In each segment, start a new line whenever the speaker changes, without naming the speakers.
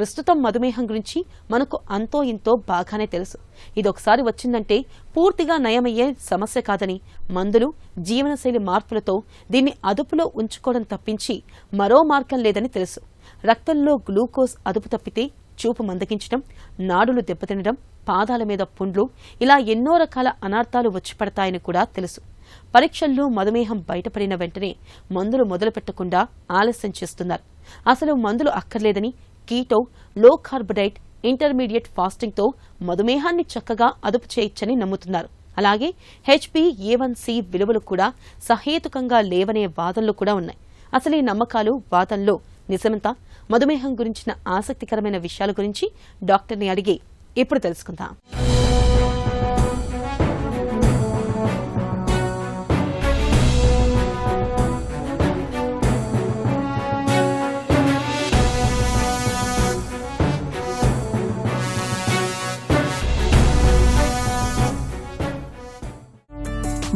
ప్రస్తుతం మధుమేహం గురించి మనకు అంతో ఇంతో బాగానే తెలుసు. ఇదొకసారి వచ్చిందంటే పూర్తిగా నయమయ్యే సమస్య కాదని, మందులు, జీవనశైలి మార్పులతో దీన్ని అదుపులో ఉంచుకోవడం తప్పించి మరో మార్గం లేదని తెలుసు. రక్తంలో గ్లూకోజ్ అదుపు తప్పితే చూపు మందగించడం, నాడులు దెబ్బతినడం, పాదాల మీద పుండ్లు, ఇలా ఎన్నో రకాల అనార్థాలు వచ్చి పడతాయని కూడా తెలుసు. పరీక్షల్లో మధుమేహం బయటపడిన వెంటనే మందులు మొదలు పెట్టకుండా ఆలస్యం చేస్తున్నారు. అసలు మందులు అక్కర్లేదని కీటో, లో కార్బ్ డైట్, ఇంటర్మీడియట్ ఫాస్టింగ్తో మధుమేహాన్ని చక్కగా అదుపు చేయొచ్చని నమ్ముతున్నారు. అలాగే HbA1c విలువలు కూడా సహేతుకంగా లేవనే వాదనలు కూడా ఉన్నాయి. అసలు ఈ నమ్మకాలు, వాదనలో నిజమంతా? మధుమేహం గురించిన ఆసక్తికరమైన విషయాల గురించి డాక్టర్ని అడిగి ఇప్పుడు తెలుసుకుందాం.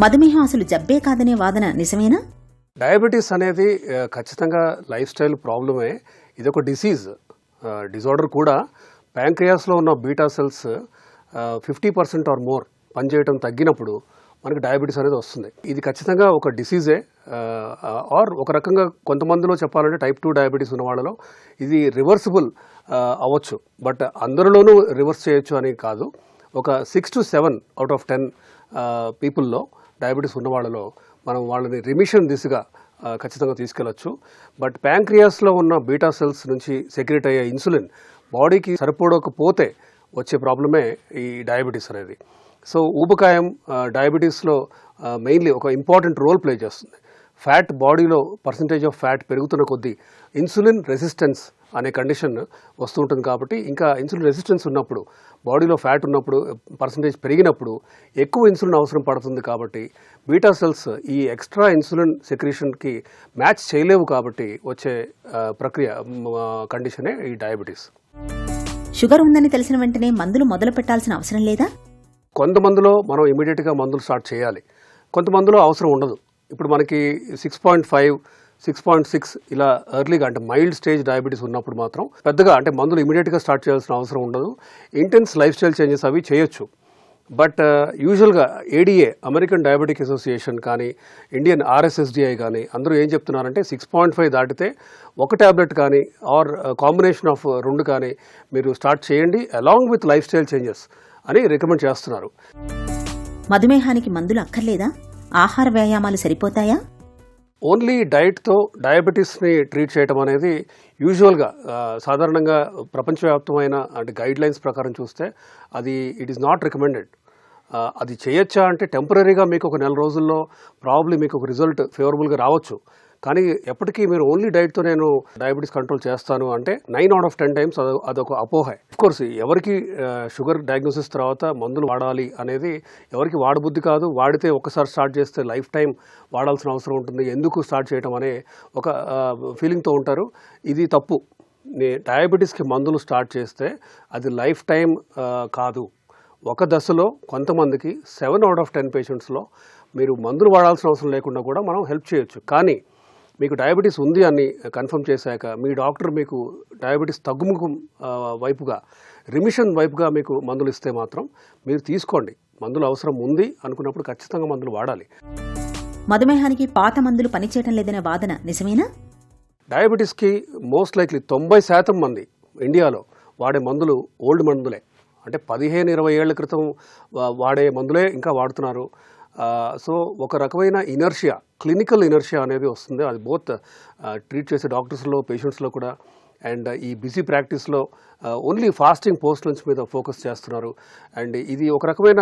మధుమేహం అసలు జబ్బే కాదనే వాదన నిజమేనా?
డయాబెటీస్ అనేది ఖచ్చితంగా లైఫ్ స్టైల్ ప్రాబ్లమే. ఇదొక డిజార్డర్ కూడా. ప్యాంక్రియాస్లో ఉన్న బీటా సెల్స్ 50% ఆర్ మోర్ పనిచేయడం తగ్గినప్పుడు మనకి డయాబెటీస్ అనేది వస్తుంది. ఇది ఖచ్చితంగా ఒక డిసీజే. ఆర్ ఒక రకంగా కొంతమందిలో చెప్పాలంటే టైప్ 2 డయాబెటీస్ ఉన్న వాళ్ళలో ఇది రివర్సిబుల్ అవ్వచ్చు. బట్ అందరిలోనూ రివర్స్ చేయొచ్చు అని కాదు. ఒక 6 to 7 out of 10 పీపుల్లో డయాబెటీస్ ఉన్న వాళ్ళలో మనం వాళ్ళని రిమిషన్ దిశగా ఖచ్చితంగా తీసుకెళ్లొచ్చు. బట్ ప్యాంక్రియాస్లో ఉన్న బీటా సెల్స్ నుంచి సెక్రెట్ అయ్యే ఇన్సులిన్ బాడీకి సరిపోడకపోతే వచ్చే ప్రాబ్లమే ఈ డయాబెటీస్ అనేది. సో ఊబకాయం డయాబెటీస్లో మెయిన్లీ ఒక ఇంపార్టెంట్ రోల్ ప్లే చేస్తుంది. ఫ్యాట్ బాడీలో పర్సంటేజ్ ఆఫ్ ఫ్యాట్ పెరుగుతున్న కొద్దీ ఇన్సులిన్ రెసిస్టెన్స్ అనే కండిషన్ వస్తూ ఉంటుంది. కాబట్టి ఇంకా ఇన్సులిన్ రెసిస్టెన్స్ ఉన్నప్పుడు, బాడీలో ఫ్యాట్ ఉన్నప్పుడు, పర్సంటేజ్ పెరిగినప్పుడు ఎక్కువ ఇన్సులిన్ అవసరం పడుతుంది. కాబట్టి బీటా సెల్స్ ఈ ఎక్స్ట్రా ఇన్సులిన్ సెక్రీషన్కి మ్యాచ్ చేయలేవు. కాబట్టి వచ్చే ప్రక్రియ కండిషనే ఈ డయాబెటీస్.
షుగర్ ఉందని తెలిసిన వెంటనే మందులు మొదలు పెట్టాల్సిన అవసరం లేదా?
కొంతమందిలో మనం ఇమీడియట్గా మందులు స్టార్ట్ చేయాలి, కొంతమందిలో అవసరం ఉండదు. ఇప్పుడు మనకి 6.5, 6.6 ఇలా ఎర్లీగా అంటే మైల్డ్ స్టేజ్ డయాబెటీస్ ఉన్నప్పుడు మాత్రం పెద్దగా అంటే మందులు ఇమీడియట్గా స్టార్ట్ చేయాల్సిన అవసరం ఉండదు. ఇంటెన్స్ లైఫ్ స్టైల్ చేంజెస్ అవి చేయొచ్చు. బట్ యూజువల్గా ADA, అమెరికన్ డయాబెటిక్ అసోసియేషన్ కానీ, ఇండియన్ RSSDI కానీ అందరూ ఏం చెప్తున్నారంటే 6.5 దాటితే ఒక ట్యాబ్లెట్ కానీ ఆర్ కాంబినేషన్ ఆఫ్ 2 కానీ మీరు స్టార్ట్ చేయండి along with life style changes అని రికమెండ్ చేస్తున్నారు.
మధుమేహానికి మందులు అక్కర్లేదా? ఆహార వ్యాయామాలు సరిపోతాయా?
ఓన్లీ డైట్తో డయాబెటీస్ని ట్రీట్ చేయడం అనేది యూజువల్గా సాధారణంగా ప్రపంచవ్యాప్తమైన అంటే గైడ్ లైన్స్ ప్రకారం చూస్తే అది ఇట్ ఈస్ నాట్ రికమెండెడ్. అది చేయొచ్చా అంటే టెంపరీగా మీకు ఒక 4 రోజుల్లో ప్రాబ్లీ మీకు ఒక రిజల్ట్ ఫేవరబుల్గా రావచ్చు. కానీ ఎప్పటికీ మీరు ఓన్లీ డైట్తో నేను డయాబెటీస్ కంట్రోల్ చేస్తాను అంటే 9 out of 10 times అదొక అపోహ. కోర్స్ ఎవరికి షుగర్ డయాగ్నోసిస్ తర్వాత మందులు వాడాలి అనేది ఎవరికి వాడబుద్ధి కాదు. వాడితే ఒక్కసారి స్టార్ట్ చేస్తే లైఫ్ టైం వాడాల్సిన అవసరం ఉంటుంది, ఎందుకు స్టార్ట్ చేయడం అనే ఒక ఫీలింగ్తో ఉంటారు. ఇది తప్పు. డయాబెటీస్కి మందులు స్టార్ట్ చేస్తే అది లైఫ్ టైం కాదు. ఒక దశలో కొంతమందికి 7 out of 10 పేషెంట్స్లో మీరు మందులు వాడాల్సిన అవసరం లేకుండా కూడా మనం హెల్ప్ చేయొచ్చు. కానీ మీకు డయాబెటీస్ ఉంది అని కన్ఫర్మ్ చేశాక మీ డాక్టర్ మీకు డయాబెటీస్ తగ్గుముఖం వైపుగా, రిమిషన్ వైపుగా మీకు మందులు ఇస్తే మాత్రం మీరు తీసుకోండి. మందులు అవసరం ఉంది అనుకున్నప్పుడు ఖచ్చితంగా మందులు వాడాలి.
మధుమేహానికి పాత మందులు పనిచేయటం లేదనే వాదన నిజమేనా?
డయాబెటీస్కి మోస్ట్ లైక్లీ 90% మంది ఇండియాలో వాడే మందులు ఓల్డ్ మందులే. అంటే 15-20 ఏళ్ల క్రితం వాడే మందులే ఇంకా వాడుతున్నారు. సో ఒక రకమైన ఇనర్షియా, క్లినికల్ ఇనర్షియా అనేది వస్తుంది. అది బోత్ ట్రీట్ చేసే డాక్టర్స్లో, పేషెంట్స్లో కూడా. అండ్ ఈ బిజీ ప్రాక్టీస్లో ఓన్లీ ఫాస్టింగ్ పోస్ట్ లంచ్ మీద ఫోకస్ చేస్తున్నారు. అండ్ ఇది ఒక రకమైన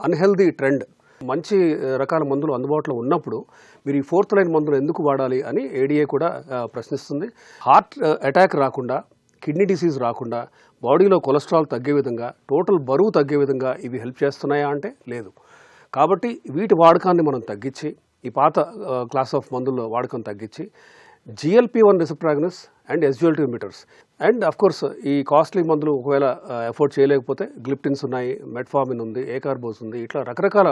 అన్హెల్దీ ట్రెండ్. మంచి రకాల మందులు అందుబాటులో ఉన్నప్పుడు మీరు ఈ 4th లైన్ మందులు ఎందుకు వాడాలి అని ADA కూడా ప్రశ్నిస్తుంది. హార్ట్ అటాక్ రాకుండా, కిడ్నీ డిసీజ్ రాకుండా, బాడీలో కొలెస్ట్రాల్ తగ్గే విధంగా, టోటల్ బరువు తగ్గే విధంగా ఇవి హెల్ప్ చేస్తున్నాయా అంటే లేదు. కాబట్టి వీటి వాడకాన్ని మనం తగ్గించి, ఈ పాత క్లాస్ ఆఫ్ మందుల వాడకం తగ్గించి GLP-1 receptor against and SGLT inhibitors and of course ఈ కాస్ట్లీ మందులు ఒకవేళ ఎఫోర్డ్ చేయలేకపోతే గ్లిప్టిన్స్ ఉన్నాయి, మెట్ఫార్మిన్ ఉంది, ఏకార్బోస్ ఉంది, ఇట్లా రకరకాల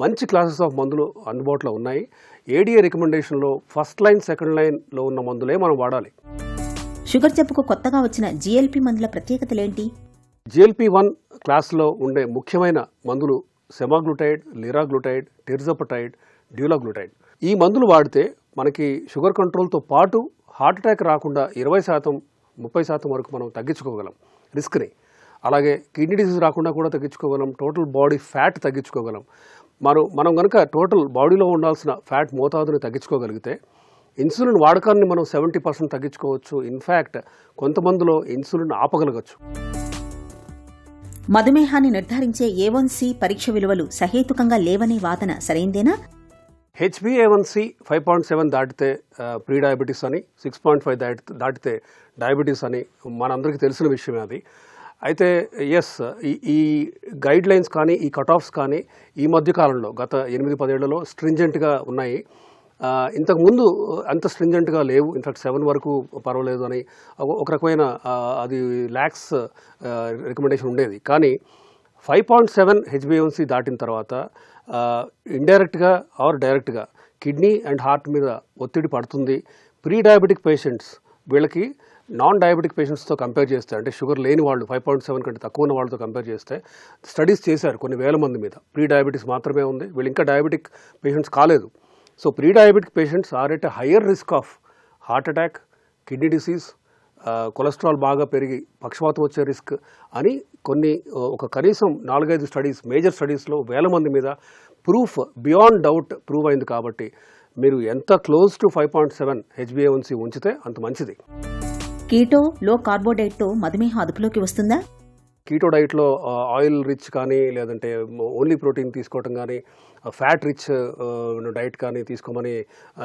మంచి క్లాసెస్ ఆఫ్ మందులు అందుబాటులో ఉన్నాయి. ADA రికమెండేషన్లో 1st లైన్ 2nd లైన్లో ఉన్న మందులే మనం వాడాలి.
షుగర్ జబ్బుకు కొత్తగా వచ్చిన GLP మందుల ప్రత్యేకతలేంటి?
GLP-1 క్లాస్లో ఉండే ముఖ్యమైన మందులు సెమాగ్లూటైడ్, లిరాగ్లూటైడ్, టెర్జపటైడ్, డ్యూలాగ్లూటైడ్. ఈ మందులు వాడితే మనకి షుగర్ కంట్రోల్తో పాటు హార్ట్ అటాక్ రాకుండా 20%, 30% వరకు మనం తగ్గించుకోగలం రిస్క్ని. అలాగే కిడ్నీ డిసీజ్ రాకుండా కూడా తగ్గించుకోగలం. టోటల్ బాడీ ఫ్యాట్ తగ్గించుకోగలం. మనం కనుక టోటల్ బాడీలో ఉండాల్సిన ఫ్యాట్ మోతాదుని తగ్గించుకోగలిగితే ఇన్సులిన్ వాడకాన్ని మనం 70% తగ్గించుకోవచ్చు. ఇన్ఫ్యాక్ట్ కొంతమందిలో ఇన్సులిన్ ఆపగలగచ్చు.
మధుమేహాన్ని నిర్ధారించే A1C పరీక్ష విలువలు సహేతుకంగా లేవనే వాదన సరైందేనా?
HbA1c 5.7 దాటితే ప్రీ డయాబెటీస్ అని, 6.5 దాటితే డయాబెటీస్ అని మనందరికీ తెలిసిన విషయమే అది. అయితే ఎస్, ఈ గైడ్ లైన్స్ కానీ ఈ కట్ ఆఫ్స్ కానీ ఈ మధ్యకాలంలో గత 8-10 ఏళ్లలో స్ట్రింజెంట్గా ఉన్నాయి. ఇంతకుముందు అంత స్ట్రింజెంట్గా లేవు. ఇన్ఫాక్ట్ 7 వరకు పర్వాలేదు అని ఒక రకమైన అది ల్యాక్స్ రికమెండేషన్ ఉండేది. కానీ 5.7 HbA1c దాటిన తర్వాత ఇండైరెక్ట్గా ఆర్ డైరెక్ట్గా కిడ్నీ అండ్ హార్ట్ మీద ఒత్తిడి పడుతుంది. ప్రీ డయాబెటిక్ పేషెంట్స్ వీళ్ళకి నాన్ డయాబెటిక్ పేషెంట్స్తో కంపేర్ చేస్తే, అంటే షుగర్ లేని వాళ్ళు 5.7 కంటే తక్కువ ఉన్న వాళ్ళతో కంపేర్ చేస్తే స్టడీస్ చేశారు కొన్ని వేల మంది మీద. ప్రీ డయాబెటిస్ మాత్రమే ఉంది, వీళ్ళు ఇంకా డయాబెటిక్ పేషెంట్స్ కాలేదు. So pre diabetic patients are at a higher risk of heart attack, kidney disease, cholesterol బాగా పెరిగి పక్షవాతం వచ్చే రిస్క్ అని ఒక కనీసం 4-5 స్టడీస్, మేజర్ స్టడీస్లో వేల మంది మీద ప్రూఫ్ బియాండ్ డౌట్ ప్రూవ్ అయింది. కాబట్టి మీరు ఎంత క్లోజ్ టు 5.7 HbA1c ఉంచితే అంత మంచిది.
కీటో, లో కార్బో డైట్తో మధుమేహం అదుపులోకి వస్తుందా?
కీటో డైట్లో ఆయిల్ రిచ్ కానీ, లేదంటే ఓన్లీ ప్రోటీన్ తీసుకోవటం కానీ, ఫ్యాట్ రిచ్ డైట్ కానీ తీసుకోమని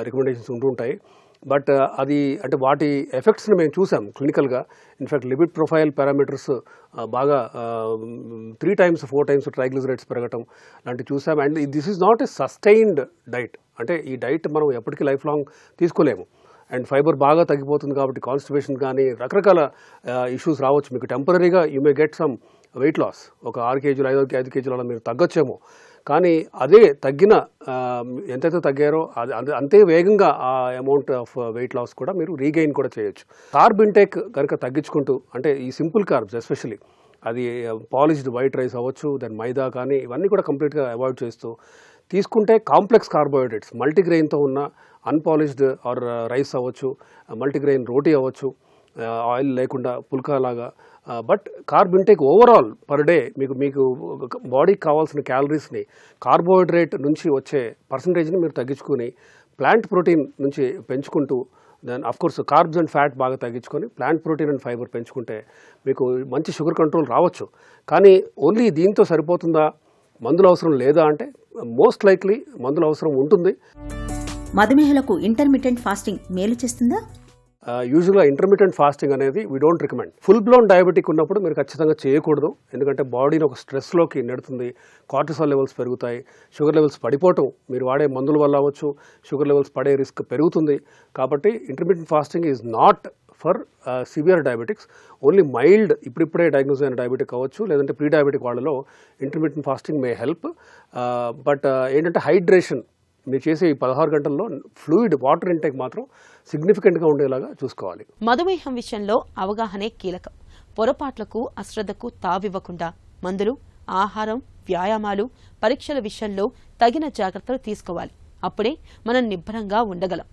రికమెండేషన్స్ ఉంటుంటాయి. బట్ అది అంటే వాటి ఎఫెక్ట్స్ని మేము చూసాం క్లినికల్గా. ఇన్ఫ్యాక్ట్ లిపిడ్ ప్రొఫైల్ పారామీటర్స్ బాగా 3 times 4 times ట్రైగ్లిజరైడ్స్ పెరగటం లాంటివి చూసాం. And this is not a sustained diet. అంటే ఈ డైట్ మనం ఎప్పటికీ లైఫ్ లాంగ్ తీసుకోలేము. అండ్ ఫైబర్ బాగా తగ్గిపోతుంది కాబట్టి కాన్స్టిపేషన్ కానీ రకరకాల ఇష్యూస్ రావచ్చు. మీకు టెంపరీగా you may get some weight loss. ఒక 6 కేజీలు 5 కేజీలు అలా మీరు తగ్గొచ్చేమో. కానీ అదే తగ్గిన ఎంతైతే తగ్గారో అంతే వేగంగా ఆ అమౌంట్ ఆఫ్ వెయిట్ లాస్ కూడా మీరు రీగెయిన్ కూడా చేయొచ్చు. కార్బ్ ఇంటేక్ కనుక తగ్గించుకుంటూ, అంటే ఈ సింపుల్ కార్బ్స్ ఎస్పెషల్లీ అది పాలిష్డ్ వైట్ రైస్ అవ్వచ్చు, దెన్ మైదా కానీ ఇవన్నీ కూడా కంప్లీట్గా అవాయిడ్ చేస్తూ తీసుకుంటే కాంప్లెక్స్ కార్బోహైడ్రేట్స్ మల్టీగ్రెయిన్తో ఉన్న అన్పాలిష్డ్ ఆర్ రైస్ అవ్వచ్చు, మల్టీగ్రెయిన్ రోటీ అవ్వచ్చు, ఆయిల్ లేకుండా పుల్కా లాగా. But carb intake overall per day మీకు బాడీకి కావాల్సిన క్యాలరీస్ని కార్బోహైడ్రేట్ నుంచి వచ్చే పర్సంటేజ్ని మీరు తగ్గించుకుని ప్లాంట్ ప్రోటీన్ నుంచి పెంచుకుంటూ, then of course carbs and fat బాగా తగ్గించుకొని ప్లాంట్ ప్రోటీన్ అండ్ ఫైబర్ పెంచుకుంటే మీకు మంచి షుగర్ కంట్రోల్ రావచ్చు. కానీ ఓన్లీ దీంతో సరిపోతుందా, మందులు అవసరం లేదా అంటే మోస్ట్ లైక్లీ మందులు అవసరం ఉంటుంది.
మధుమేహులకు ఇంటర్మిటెంట్ ఫాస్టింగ్ మేలు చేస్తుందా?
యూజువల్గా ఇంటర్మిటెంట్ ఫాస్టింగ్ అనేది we don't recommend. Full blown diabetic ఉన్నప్పుడు మీరు ఖచ్చితంగా చేయకూడదు. ఎందుకంటే బాడీని ఒక స్ట్రెస్లోకి నెడుతుంది, కార్టిసాల్ లెవెల్స్ పెరుగుతాయి, షుగర్ లెవెల్స్ పడిపోవటం మీరు వాడే మందుల వల్ల అవ్వచ్చు, షుగర్ లెవెల్స్ పడే రిస్క్ పెరుగుతుంది. కాబట్టి intermittent fasting is not for severe diabetics. Only mild ఇప్పుడిప్పుడే డయాగ్నోస్ అయిన డయాబెటిక్ అవ్వచ్చు, లేదంటే ప్రీ డయాబెటిక్ వాళ్ళలో intermittent fasting may help. But ఏంటంటే హైడ్రేషన్ మీరు చేసే ఈ 16 గంటల్లో ఫ్లూయిడ్ వాటర్ ఇంటేక్ మాత్రం సిగ్నిఫికెంట్గా ఉండేలాగా చూసుకోవాలి.
మధుమేహం విషయంలో అవగాహనే కీలకం. పొరపాట్లకు, అశ్రద్ధకు తావివ్వకుండా మందులు, ఆహారం, వ్యాయామాలు, పరీక్షల విషయంలో తగిన జాగ్రత్తలు తీసుకోవాలి. అప్పుడే మనం నిబ్బరంగా ఉండగలం.